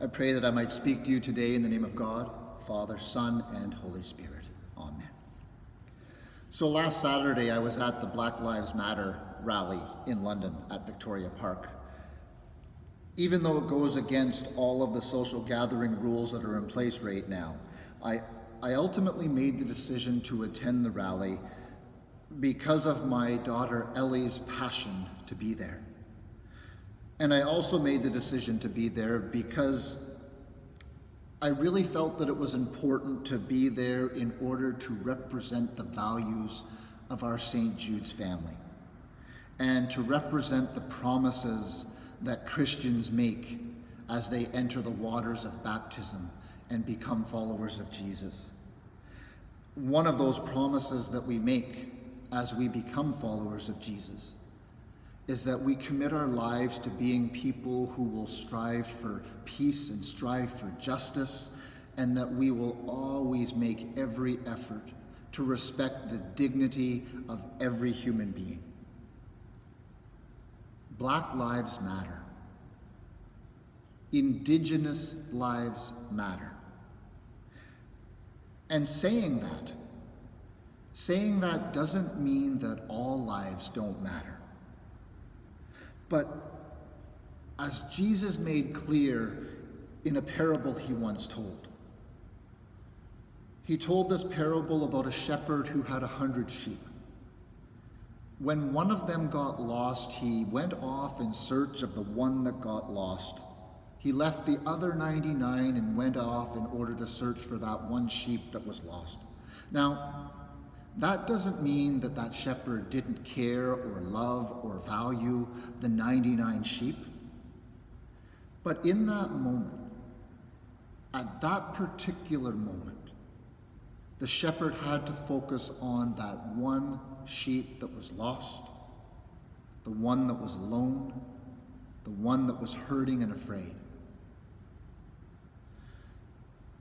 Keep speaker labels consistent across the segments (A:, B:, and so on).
A: I pray that I might speak to you today in the name of God, Father, Son, and Holy Spirit. Amen. So last Saturday, I was at the Black Lives Matter rally in London at Victoria Park. Even though it goes against all of the social gathering rules that are in place right now, I ultimately made the decision to attend the rally because of my daughter Ellie's passion to be there. And I also made the decision to be there because I really felt that it was important to be there in order to represent the values of our St. Jude's family and to represent the promises that Christians make as they enter the waters of baptism and become followers of Jesus. One of those promises that we make as we become followers of Jesus is that we commit our lives to being people who will strive for peace and strive for justice, and that we will always make every effort to respect the dignity of every human being. Black lives matter. Indigenous lives matter. And saying that doesn't mean that all lives don't matter. But as Jesus made clear in a parable he once told, he told this parable about a shepherd who had 100 sheep. When one of them got lost, he went off in search of the one that got lost. He left the other 99 and went off in order to search for that one sheep that was lost. Now, that doesn't mean that that shepherd didn't care or love or value the 99 sheep. But in that moment, at that particular moment, the shepherd had to focus on that one sheep that was lost, the one that was alone, the one that was hurting and afraid.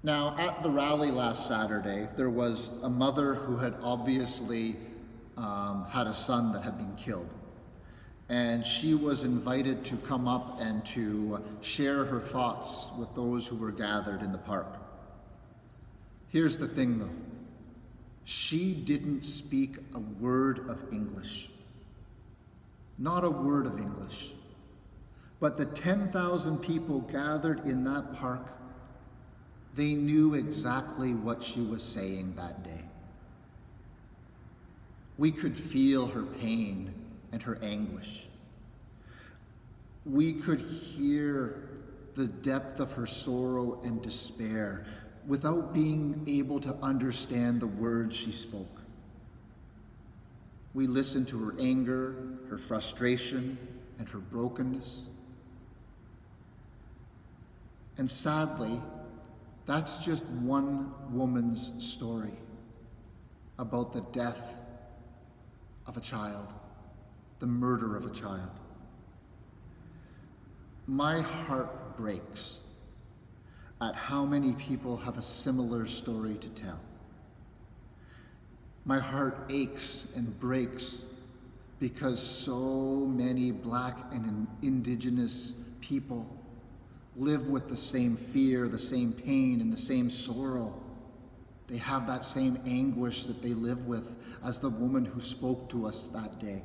A: Now, at the rally last Saturday, there was a mother who had obviously had a son that had been killed. And she was invited to come up and to share her thoughts with those who were gathered in the park. Here's the thing though. She didn't speak a word of English. Not a word of English. But the 10,000 people gathered in that park, they knew exactly what she was saying that day. We could feel her pain and her anguish. We could hear the depth of her sorrow and despair without being able to understand the words she spoke. We listened to her anger, her frustration, and her brokenness. And sadly, that's just one woman's story about the death of a child, the murder of a child. My heart breaks at how many people have a similar story to tell. My heart aches and breaks because so many Black and Indigenous people live with the same fear, the same pain, and the same sorrow. They have that same anguish that they live with as the woman who spoke to us that day.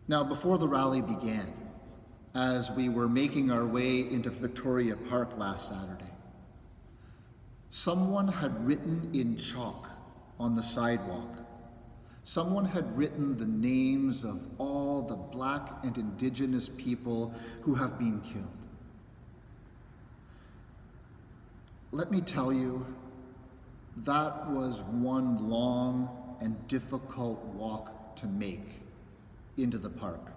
A: Now, before the rally began, as we were making our way into Victoria Park last Saturday, someone had written in chalk on the sidewalk. Someone had written the names of all the Black and Indigenous people who have been killed. Let me tell you, that was one long and difficult walk to make into the park.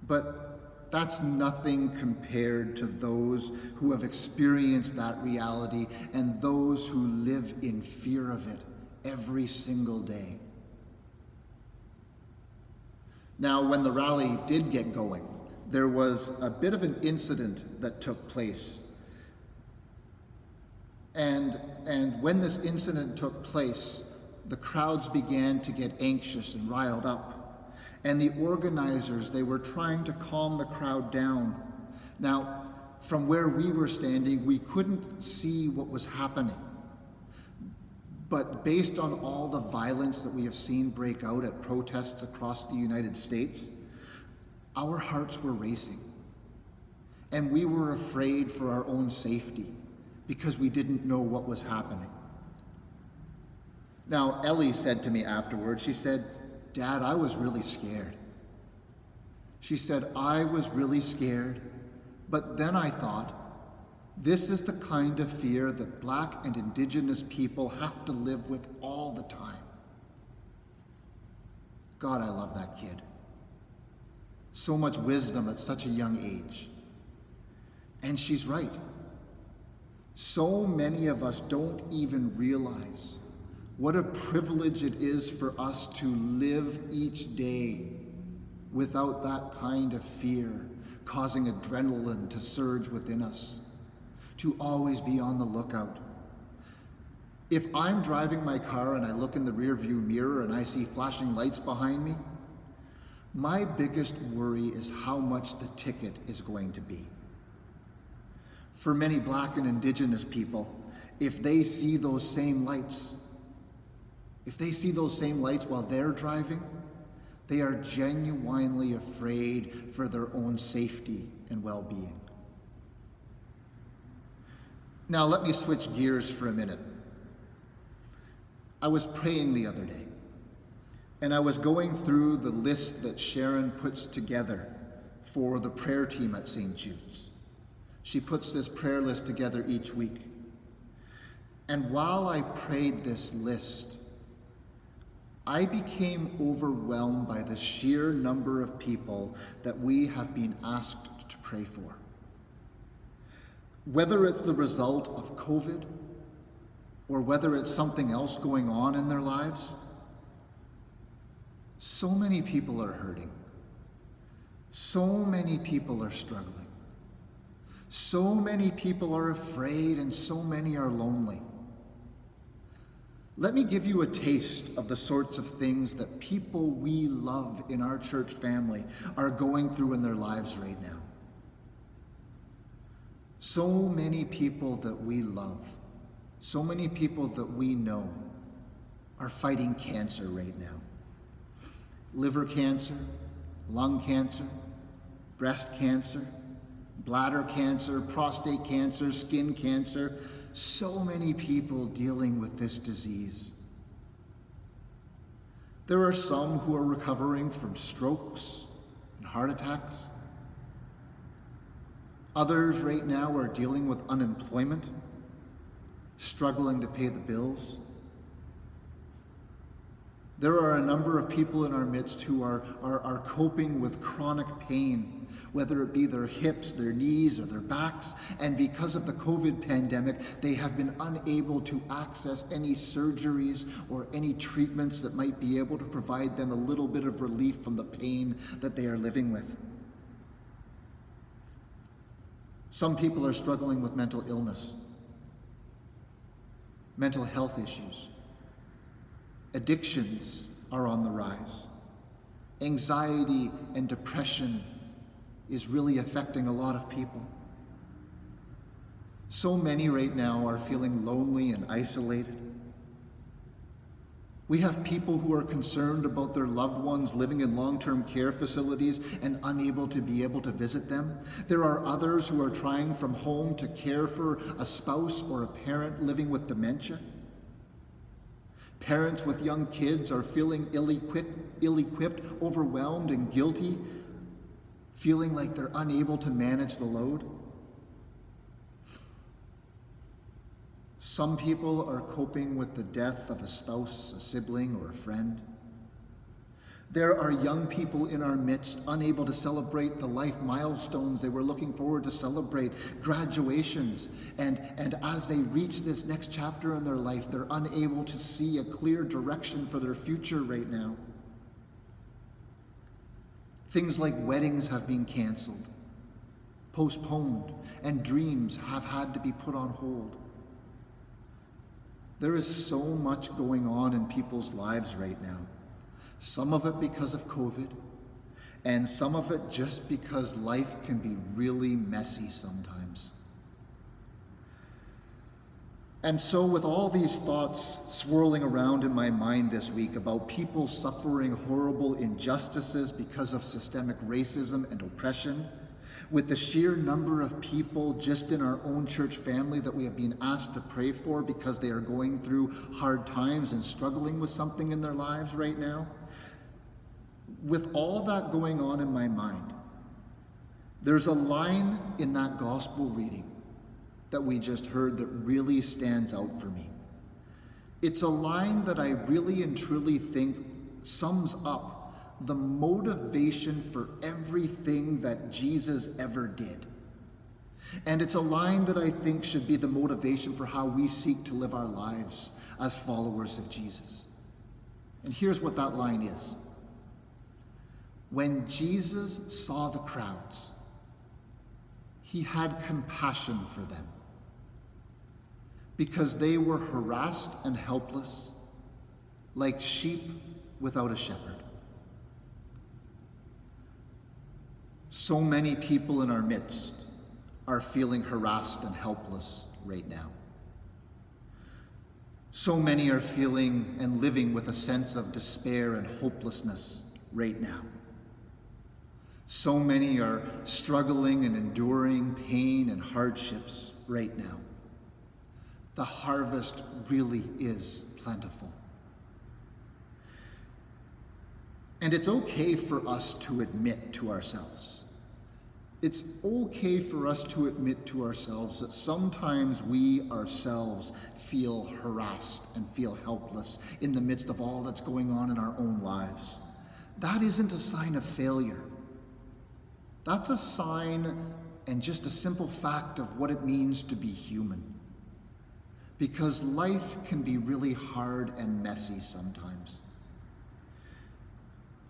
A: But that's nothing compared to those who have experienced that reality and those who live in fear of it every single day. Now, when the rally did get going, there was a bit of an incident that took place. And when this incident took place, the crowds began to get anxious and riled up. And the organizers, they were trying to calm the crowd down. Now, from where we were standing, we couldn't see what was happening. But based on all the violence that we have seen break out at protests across the United States, our hearts were racing. And we were afraid for our own safety because we didn't know what was happening. Now, Ellie said to me afterwards, she said, "Dad, I was really scared." She said, "I was really scared, but then I thought, this is the kind of fear that Black and Indigenous people have to live with all the time." God, I love that kid. So much wisdom at such a young age. And she's right. So many of us don't even realize what a privilege it is for us to live each day without that kind of fear causing adrenaline to surge within us, to always be on the lookout. If I'm driving my car and I look in the rearview mirror and I see flashing lights behind me, my biggest worry is how much the ticket is going to be. For many Black and Indigenous people, if they see those same lights while they're driving, they are genuinely afraid for their own safety and well-being. Now let me switch gears for a minute. I was praying the other day, and I was going through the list that Sharon puts together for the prayer team at St. Jude's. She puts this prayer list together each week. And while I prayed this list, I became overwhelmed by the sheer number of people that we have been asked to pray for. Whether it's the result of COVID, or whether it's something else going on in their lives, so many people are hurting. So many people are struggling. So many people are afraid, and so many are lonely. Let me give you a taste of the sorts of things that people we love in our church family are going through in their lives right now. So many people that we love, so many people that we know are fighting cancer right now. Liver cancer, lung cancer, breast cancer, bladder cancer, prostate cancer, skin cancer. So many people dealing with this disease. There are some who are recovering from strokes and heart attacks. Others right now are dealing with unemployment, struggling to pay the bills. There are a number of people in our midst who are coping with chronic pain, whether it be their hips, their knees, or their backs, and because of the COVID pandemic, they have been unable to access any surgeries or any treatments that might be able to provide them a little bit of relief from the pain that they are living with. Some people are struggling with mental illness, mental health issues. Addictions are on the rise. Anxiety and depression is really affecting a lot of people. So many right now are feeling lonely and isolated. We have people who are concerned about their loved ones living in long-term care facilities and unable to be able to visit them. There are others who are trying from home to care for a spouse or a parent living with dementia. Parents with young kids are feeling ill-equipped, overwhelmed, and guilty, feeling like they're unable to manage the load. Some people are coping with the death of a spouse, a sibling, or a friend. There are young people in our midst unable to celebrate the life milestones they were looking forward to celebrate, graduations, and as they reach this next chapter in their life, they're unable to see a clear direction for their future right now. Things like weddings have been canceled, postponed, and dreams have had to be put on hold. There is so much going on in people's lives right now. Some of it because of COVID, and some of it just because life can be really messy sometimes. And so with all these thoughts swirling around in my mind this week about people suffering horrible injustices because of systemic racism and oppression, with the sheer number of people just in our own church family that we have been asked to pray for because they are going through hard times and struggling with something in their lives right now, with all that going on in my mind, there's a line in that gospel reading that we just heard that really stands out for me. It's a line that I really and truly think sums up the motivation for everything that Jesus ever did. And it's a line that I think should be the motivation for how we seek to live our lives as followers of Jesus. And here's what that line is. When Jesus saw the crowds, he had compassion for them because they were harassed and helpless, like sheep without a shepherd. So many people in our midst are feeling harassed and helpless right now. So many are feeling and living with a sense of despair and hopelessness right now. So many are struggling and enduring pain and hardships right now. The harvest really is plentiful. And it's okay for us to admit to ourselves. It's okay for us to admit to ourselves that sometimes we ourselves feel harassed and feel helpless in the midst of all that's going on in our own lives. That isn't a sign of failure. That's a sign and just a simple fact of what it means to be human. Because life can be really hard and messy sometimes.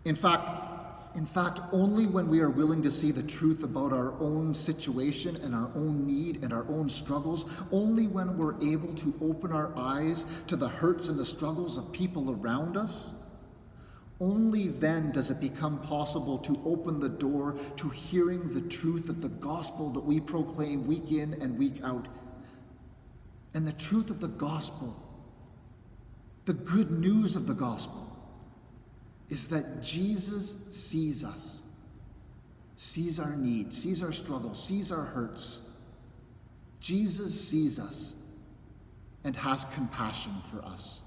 A: In fact, only when we are willing to see the truth about our own situation and our own need and our own struggles, only when we're able to open our eyes to the hurts and the struggles of people around us, only then does it become possible to open the door to hearing the truth of the gospel that we proclaim week in and week out. And the truth of the gospel, the good news of the gospel, is that Jesus sees us, sees our needs, sees our struggles, sees our hurts. Jesus sees us and has compassion for us.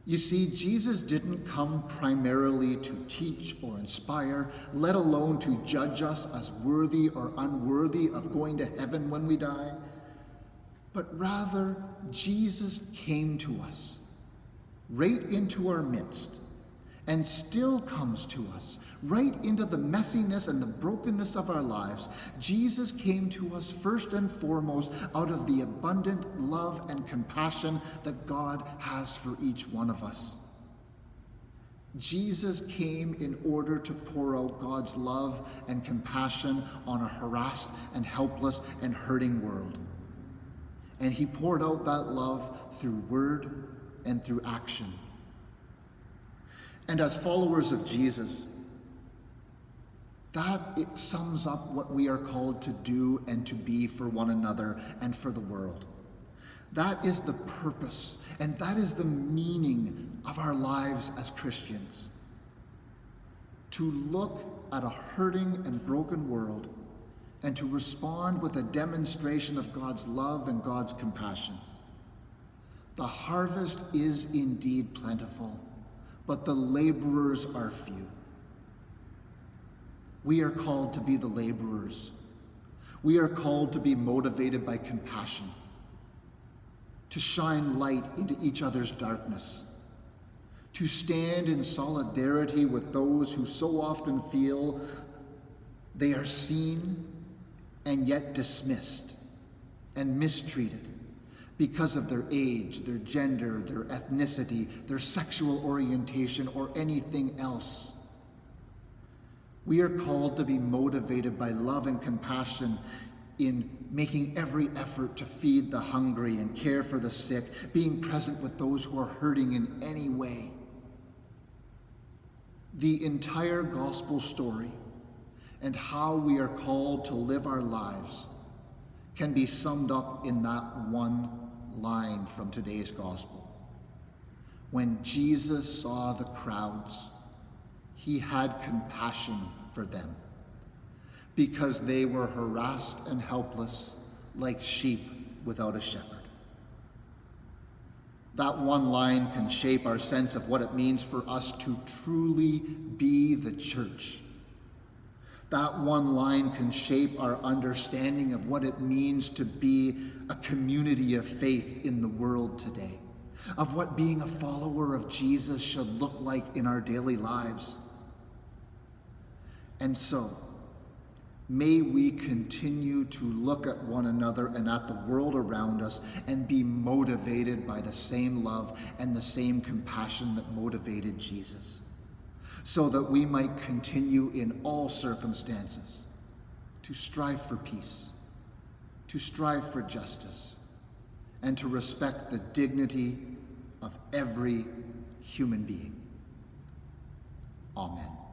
A: You see, Jesus didn't come primarily to teach or inspire, let alone to judge us as worthy or unworthy of going to heaven when we die, but rather Jesus came to us, right into our midst, and still comes to us, right into the messiness and the brokenness of our lives. Jesus came to us first and foremost out of the abundant love and compassion that God has for each one of us. Jesus came in order to pour out God's love and compassion on a harassed and helpless and hurting world. And he poured out that love through word and through action. And as followers of Jesus, it sums up what we are called to do and to be for one another and for the world. That is the purpose and that is the meaning of our lives as Christians. To look at a hurting and broken world and to respond with a demonstration of God's love and God's compassion. The harvest is indeed plentiful, but the laborers are few. We are called to be the laborers. We are called to be motivated by compassion, to shine light into each other's darkness, to stand in solidarity with those who so often feel they are seen and yet dismissed and mistreated because of their age, their gender, their ethnicity, their sexual orientation, or anything else. We are called to be motivated by love and compassion in making every effort to feed the hungry and care for the sick, being present with those who are hurting in any way. The entire gospel story and how we are called to live our lives can be summed up in that one line from today's gospel. When Jesus saw the crowds, he had compassion for them because they were harassed and helpless like sheep without a shepherd. That one line can shape our sense of what it means for us to truly be the church. That one line can shape our understanding of what it means to be a community of faith in the world today, of what being a follower of Jesus should look like in our daily lives. And so, may we continue to look at one another and at the world around us and be motivated by the same love and the same compassion that motivated Jesus, so that we might continue in all circumstances to strive for peace, to strive for justice, and to respect the dignity of every human being. Amen.